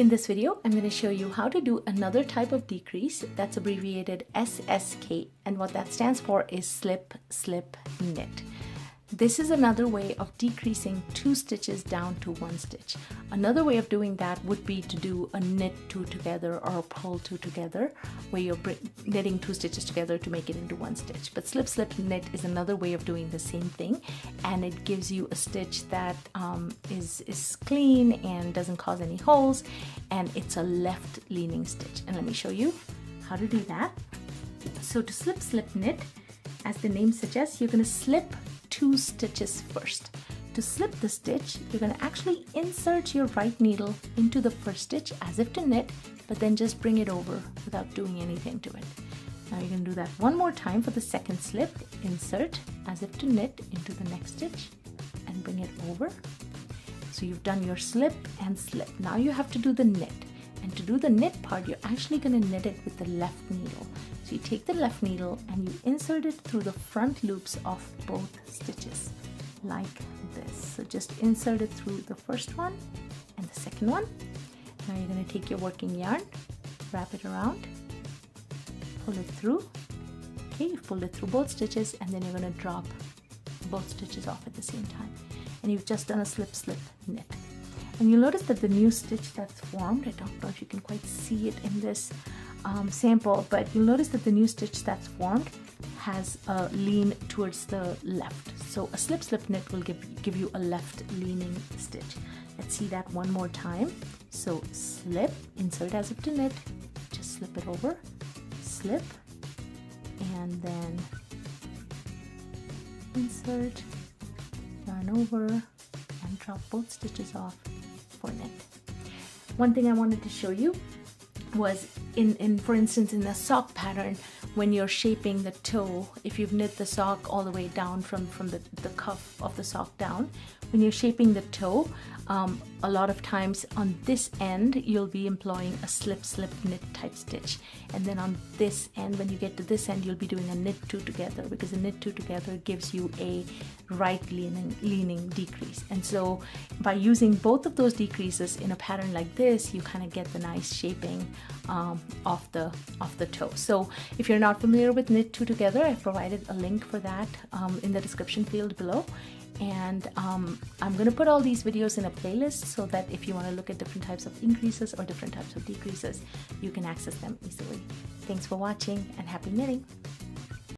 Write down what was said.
In this video, I'm going to show you how to do another type of decrease that's abbreviated SSK, and what that stands for is slip, slip, knit. This is another way of decreasing 2 stitches down to 1 stitch. Another way of doing that would be to do a knit 2 together or a purl 2 together, where you're knitting 2 stitches together to make it into 1 stitch. But slip, slip, knit is another way of doing the same thing, and it gives you a stitch that is clean and doesn't cause any holes, and it's a left leaning stitch. And let me show you how to do that. So to slip, slip, knit, as the name suggests, you're going to slip 2 stitches first. To slip the stitch, you're going to actually insert your right needle into the first stitch as if to knit, but then just bring it over without doing anything to it. Now you're going to do that one more time for the second slip. Insert as if to knit into the next stitch and bring it over. So you've done your slip and slip. Now you have to do the knit. And to do the knit part, you're actually going to knit it with the left needle. So you take the left needle and you insert it through the front loops of both stitches, like this. So just insert it through the first one and the second one. Now you're going to take your working yarn, wrap it around, pull it through. Okay, you've pulled it through both stitches, and then you're going to drop both stitches off at the same time. And you've just done a slip, slip, knit. And you'll notice that the new stitch that's formed, I don't know if you can quite see it in this sample, but you'll notice that the new stitch that's formed has a lean towards the left. So a slip, slip, knit will give you a left leaning stitch. Let's see that one more time. So slip, insert as if to knit, just slip it over, slip, and then insert, yarn over, and drop both stitches off for knit. One thing I wanted to show you was for instance, in the sock pattern, when you're shaping the toe, if you've knit the sock all the way down from the cuff of the sock down, when you're shaping the toe, a lot of times on this end you'll be employing a slip, slip, knit type stitch, and then on this end, when you get to this end, you'll be doing a knit 2 together, because a knit 2 together gives you a right leaning decrease. And so by using both of those decreases in a pattern like this, you kind of get the nice shaping of the toe. So if you're not familiar with knit 2 together, I've provided a link for that in the description field below. And I'm going to put all these videos in a playlist so that if you want to look at different types of increases or different types of decreases, you can access them easily. Thanks for watching, and happy knitting!